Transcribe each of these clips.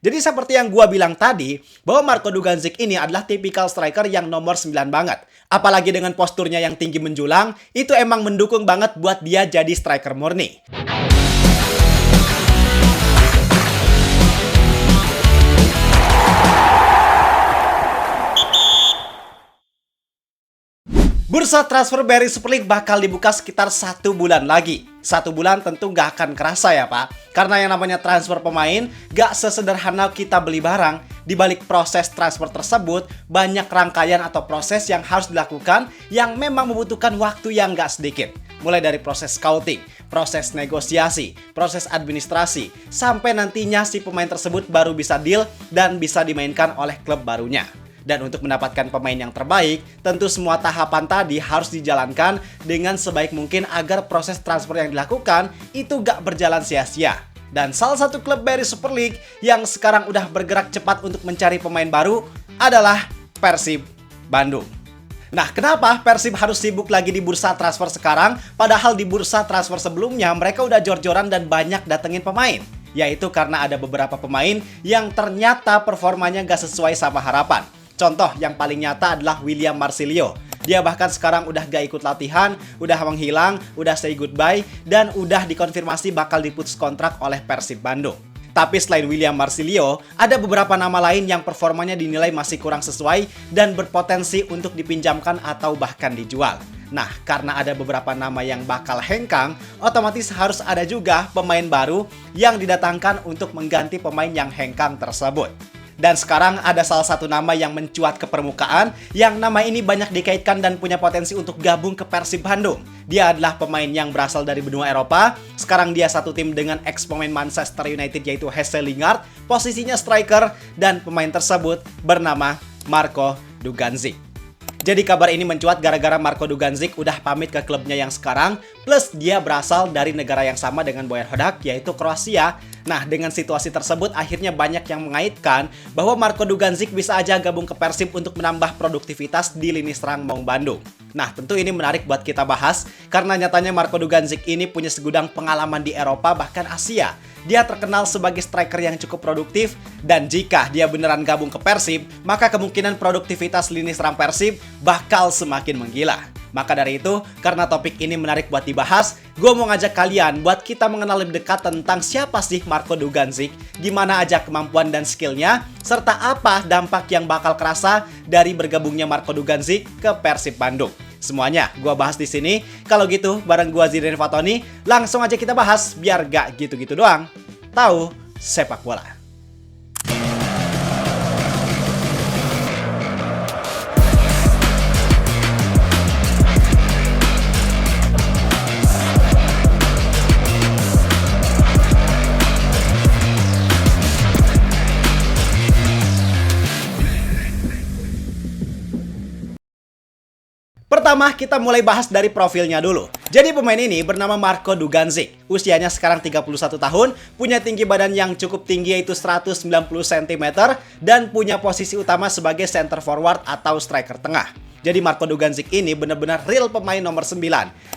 Jadi seperti yang gua bilang tadi, bahwa Marco Duganzik ini adalah tipikal striker yang nomor 9 banget. Apalagi dengan posturnya yang tinggi menjulang, itu emang mendukung banget buat dia jadi striker murni. Bursa transfer Barry Super League bakal dibuka sekitar 1 bulan lagi. 1 bulan tentu nggak akan kerasa ya Pak. Karena yang namanya transfer pemain nggak sesederhana kita beli barang. Di balik proses transfer tersebut, banyak rangkaian atau proses yang harus dilakukan yang memang membutuhkan waktu yang nggak sedikit. Mulai dari proses scouting, proses negosiasi, proses administrasi, sampai nantinya si pemain tersebut baru bisa deal dan bisa dimainkan oleh klub barunya. Dan untuk mendapatkan pemain yang terbaik, tentu semua tahapan tadi harus dijalankan dengan sebaik mungkin agar proses transfer yang dilakukan itu gak berjalan sia-sia. Dan salah satu klub Barry Super League yang sekarang udah bergerak cepat untuk mencari pemain baru adalah Persib Bandung. Nah, kenapa Persib harus sibuk lagi di bursa transfer sekarang, padahal di bursa transfer sebelumnya mereka udah jor-joran dan banyak datengin pemain? Yaitu karena ada beberapa pemain yang ternyata performanya gak sesuai sama harapan. Contoh yang paling nyata adalah William Marsilio. Dia bahkan sekarang udah gak ikut latihan, udah menghilang, udah say goodbye, dan udah dikonfirmasi bakal diputus kontrak oleh Persib Bandung. Tapi selain William Marsilio, ada beberapa nama lain yang performanya dinilai masih kurang sesuai dan berpotensi untuk dipinjamkan atau bahkan dijual. Nah, karena ada beberapa nama yang bakal hengkang, otomatis harus ada juga pemain baru yang didatangkan untuk mengganti pemain yang hengkang tersebut. Dan sekarang ada salah satu nama yang mencuat ke permukaan, yang nama ini banyak dikaitkan dan punya potensi untuk gabung ke Persib Bandung. Dia adalah pemain yang berasal dari benua Eropa. Sekarang dia satu tim dengan ex-pemain Manchester United yaitu Jesse Lingard. Posisinya striker dan pemain tersebut bernama Marco Duganzik. Jadi kabar ini mencuat gara-gara Marco Duganzik udah pamit ke klubnya yang sekarang, plus dia berasal dari negara yang sama dengan Bojan Hodak, yaitu Kroasia. Nah, dengan situasi tersebut akhirnya banyak yang mengaitkan bahwa Marco Duganzik bisa aja gabung ke Persib untuk menambah produktivitas di lini serang Maung Bandung. Nah, tentu ini menarik buat kita bahas, karena nyatanya Marco Duganzik ini punya segudang pengalaman di Eropa bahkan Asia. Dia terkenal sebagai striker yang cukup produktif, dan jika dia beneran gabung ke Persib, maka kemungkinan produktivitas lini serang Persib bakal semakin menggila. Maka dari itu, karena topik ini menarik buat dibahas, gue mau ngajak kalian buat kita mengenal lebih dekat tentang siapa sih Marco Duganzik, gimana aja kemampuan dan skillnya, serta apa dampak yang bakal kerasa dari bergabungnya Marco Duganzik ke Persib Bandung. Semuanya gue bahas di sini. Kalau gitu, bareng gue Zidan Fatoni, langsung aja kita bahas biar gak gitu-gitu doang. Tahu sepak bola. Pertama, kita mulai bahas dari profilnya dulu. Jadi pemain ini bernama Marco Duganzik. Usianya sekarang 31 tahun, punya tinggi badan yang cukup tinggi yaitu 190 cm, dan punya posisi utama sebagai center forward atau striker tengah. Jadi Marco Duganzik ini benar-benar real pemain nomor 9.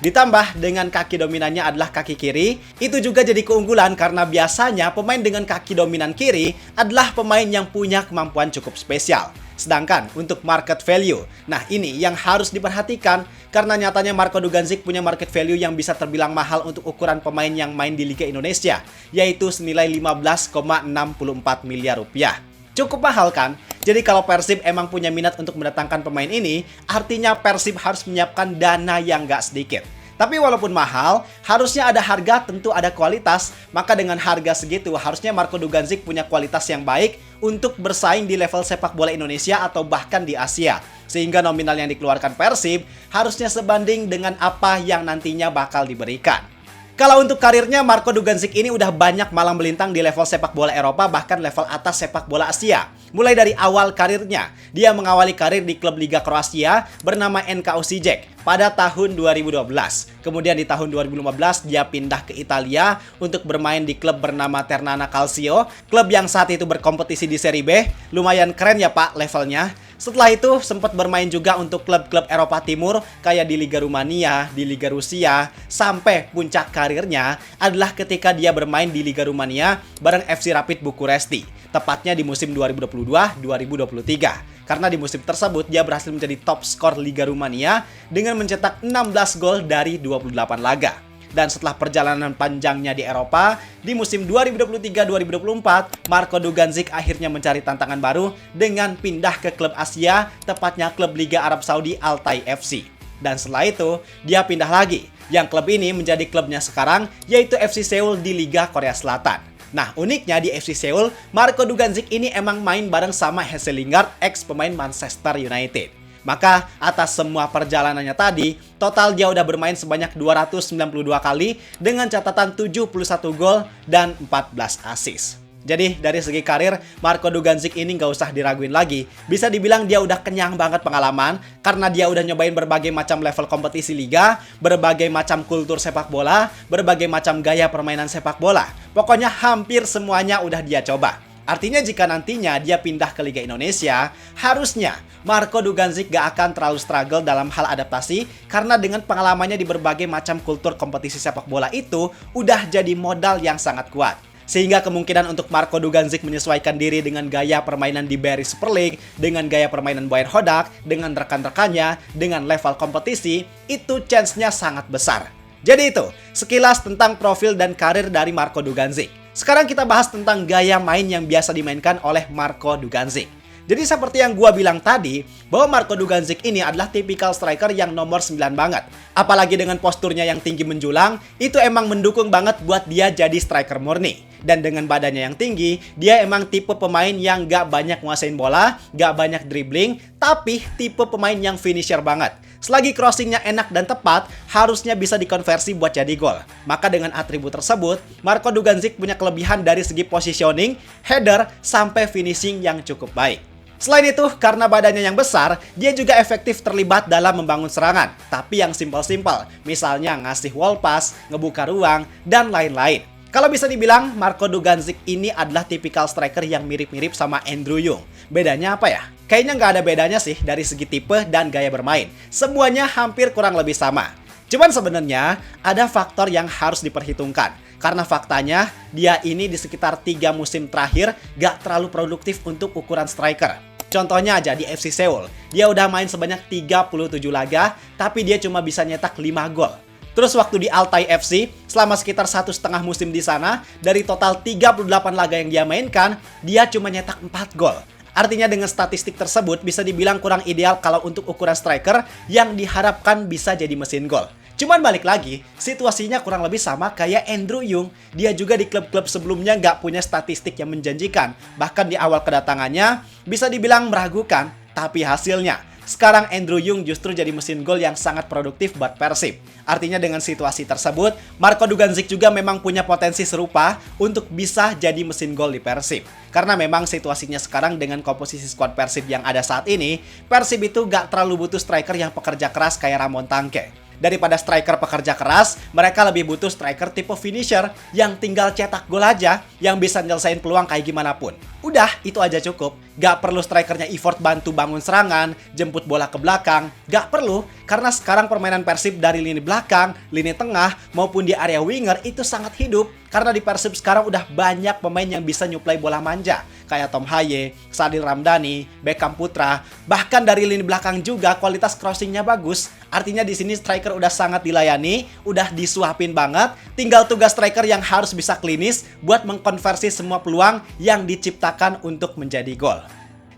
Ditambah dengan kaki dominannya adalah kaki kiri, itu juga jadi keunggulan karena biasanya pemain dengan kaki dominan kiri adalah pemain yang punya kemampuan cukup spesial. Sedangkan untuk market value, nah ini yang harus diperhatikan karena nyatanya Marco Duganzik punya market value yang bisa terbilang mahal untuk ukuran pemain yang main di Liga Indonesia, yaitu senilai 15,64 miliar rupiah. Cukup mahal kan? Jadi kalau Persib emang punya minat untuk mendatangkan pemain ini, artinya Persib harus menyiapkan dana yang gak sedikit. Tapi walaupun mahal, harusnya ada harga, tentu ada kualitas. Maka dengan harga segitu, harusnya Marco Duganzik punya kualitas yang baik untuk bersaing di level sepak bola Indonesia atau bahkan di Asia. Sehingga nominal yang dikeluarkan Persib harusnya sebanding dengan apa yang nantinya bakal diberikan. Kalau untuk karirnya, Marco Duganzik ini udah banyak malang melintang di level sepak bola Eropa, bahkan level atas sepak bola Asia. Mulai dari awal karirnya, dia mengawali karir di klub Liga Kroasia bernama NK Osijek pada tahun 2012. Kemudian di tahun 2015 dia pindah ke Italia untuk bermain di klub bernama Ternana Calcio, klub yang saat itu berkompetisi di Serie B. Lumayan keren ya Pak levelnya. Setelah itu sempat bermain juga untuk klub-klub Eropa Timur kayak di Liga Rumania, di Liga Rusia, sampai puncak karirnya adalah ketika dia bermain di Liga Rumania bareng FC Rapid Bukuresti. tepatnya di musim 2022-2023. Karena di musim tersebut dia berhasil menjadi top skor Liga Rumania dengan mencetak 16 gol dari 28 laga. Dan setelah perjalanan panjangnya di Eropa, di musim 2023-2024, Marko Dugandzic akhirnya mencari tantangan baru dengan pindah ke klub Asia, tepatnya klub Liga Arab Saudi Altai FC. Dan setelah itu, dia pindah lagi. Yang klub ini menjadi klubnya sekarang, yaitu FC Seoul di Liga Korea Selatan. Nah, uniknya di FC Seoul, Marko Dugandzic ini emang main bareng sama Jesse Lingard, ex pemain Manchester United. Maka atas semua perjalanannya tadi, total dia udah bermain sebanyak 292 kali dengan catatan 71 gol dan 14 assist. Jadi dari segi karir, Marko Dugandzic ini nggak usah diraguin lagi. Bisa dibilang dia udah kenyang banget pengalaman karena dia udah nyobain berbagai macam level kompetisi liga, berbagai macam kultur sepak bola, berbagai macam gaya permainan sepak bola. Pokoknya hampir semuanya udah dia coba. Artinya jika nantinya dia pindah ke Liga Indonesia, harusnya Marko Dugandzic gak akan terlalu struggle dalam hal adaptasi karena dengan pengalamannya di berbagai macam kultur kompetisi sepak bola itu udah jadi modal yang sangat kuat. Sehingga kemungkinan untuk Marko Dugandzic menyesuaikan diri dengan gaya permainan di BRI Super League, dengan gaya permainan Bayern Hodak, dengan rekan-rekannya, dengan level kompetisi, itu chance-nya sangat besar. Jadi itu, sekilas tentang profil dan karir dari Marko Dugandzic. Sekarang kita bahas tentang gaya main yang biasa dimainkan oleh Marko Dugandzic. Jadi seperti yang gua bilang tadi, bahwa Marko Dugandzic ini adalah tipikal striker yang nomor 9 banget. Apalagi dengan posturnya yang tinggi menjulang, itu emang mendukung banget buat dia jadi striker murni. Dan dengan badannya yang tinggi, dia emang tipe pemain yang gak banyak nguasain bola, gak banyak dribbling, tapi tipe pemain yang finisher banget. Selagi crossingnya enak dan tepat, harusnya bisa dikonversi buat jadi gol. Maka dengan atribut tersebut, Marko Dugandzic punya kelebihan dari segi positioning, header, sampai finishing yang cukup baik. Selain itu, karena badannya yang besar, dia juga efektif terlibat dalam membangun serangan. Tapi yang simpel-simpel, misalnya ngasih wall pass, ngebuka ruang, dan lain-lain. Kalau bisa dibilang, Marko Dugandzic ini adalah tipikal striker yang mirip-mirip sama Andrew Yung. Bedanya apa ya? Kayaknya nggak ada bedanya sih dari segi tipe dan gaya bermain. Semuanya hampir kurang lebih sama. Cuman sebenarnya ada faktor yang harus diperhitungkan. Karena faktanya, dia ini di sekitar 3 musim terakhir gak terlalu produktif untuk ukuran striker. Contohnya aja di FC Seoul, dia udah main sebanyak 37 laga, tapi dia cuma bisa nyetak 5 gol. Terus waktu di Altai FC, selama sekitar 1,5 musim di sana, dari total 38 laga yang dia mainkan, dia cuma nyetak 4 gol. Artinya dengan statistik tersebut bisa dibilang kurang ideal kalau untuk ukuran striker yang diharapkan bisa jadi mesin gol. Cuman balik lagi, situasinya kurang lebih sama kayak Andrew Yung. Dia juga di klub-klub sebelumnya nggak punya statistik yang menjanjikan. Bahkan di awal kedatangannya, bisa dibilang meragukan. Tapi hasilnya, sekarang Andrew Yung justru jadi mesin gol yang sangat produktif buat Persib. Artinya dengan situasi tersebut, Marko Dugandzic juga memang punya potensi serupa untuk bisa jadi mesin gol di Persib. Karena memang situasinya sekarang dengan komposisi skuad Persib yang ada saat ini, Persib itu gak terlalu butuh striker yang pekerja keras kayak Ramon Tangke. Daripada striker pekerja keras, mereka lebih butuh striker tipe finisher yang tinggal cetak gol aja, yang bisa nyelesain peluang kayak gimana pun. Udah, itu aja cukup. Gak perlu strikernya effort bantu bangun serangan, jemput bola ke belakang. Gak perlu, karena sekarang permainan Persib dari lini belakang, lini tengah, maupun di area winger itu sangat hidup. Karena di Persib sekarang udah banyak pemain yang bisa nyuplai bola manja. Kayak Tom Haye, Sadil Ramdhani, Beckham Putra. Bahkan dari lini belakang juga kualitas crossingnya bagus. Artinya di sini striker udah sangat dilayani, udah disuapin banget. Tinggal tugas striker yang harus bisa klinis buat mengkonversi semua peluang yang diciptakan untuk menjadi gol.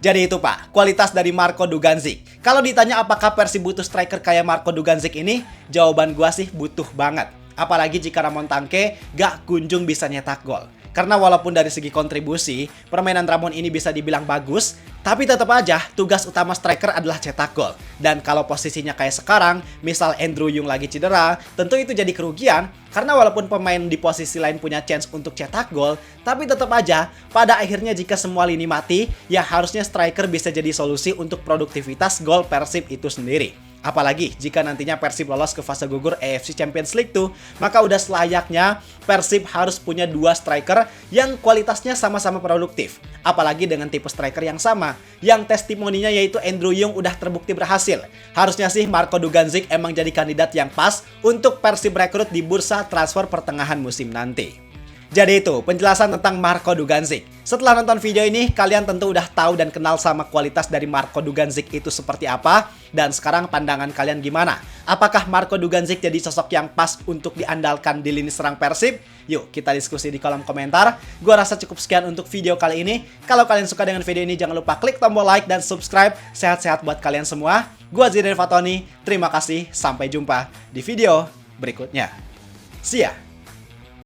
Jadi itu Pak, kualitas dari Marko Dugandzic. Kalau ditanya apakah Persib butuh striker kayak Marko Dugandzic ini, jawaban gua sih butuh banget. Apalagi jika Ramon Tangke gak kunjung bisa nyetak gol. Karena walaupun dari segi kontribusi, permainan Ramon ini bisa dibilang bagus, tapi tetap aja tugas utama striker adalah cetak gol. Dan kalau posisinya kayak sekarang, misal Andrew Yung lagi cedera, tentu itu jadi kerugian. Karena walaupun pemain di posisi lain punya chance untuk cetak gol, tapi tetap aja, pada akhirnya jika semua lini mati, ya harusnya striker bisa jadi solusi untuk produktivitas gol Persib itu sendiri. Apalagi jika nantinya Persib lolos ke fase gugur AFC Champions League tuh, maka udah selayaknya Persib harus punya 2 striker yang kualitasnya sama-sama produktif. Apalagi dengan tipe striker yang sama, yang testimoninya yaitu Andrew Yung udah terbukti berhasil. Harusnya sih Marko Dugandzic emang jadi kandidat yang pas untuk Persib rekrut di bursa transfer pertengahan musim nanti. Jadi itu penjelasan tentang Marko Duganzik. Setelah nonton video ini, kalian tentu udah tahu dan kenal sama kualitas dari Marko Duganzik itu seperti apa. Dan sekarang pandangan kalian gimana? Apakah Marko Duganzik jadi sosok yang pas untuk diandalkan di lini serang Persib? Yuk kita diskusi di kolom komentar. Gua rasa cukup sekian untuk video kali ini. Kalau kalian suka dengan video ini, jangan lupa klik tombol like dan subscribe. Sehat-sehat buat kalian semua. Gua Zidan Fatoni, terima kasih. Sampai jumpa di video berikutnya. See ya!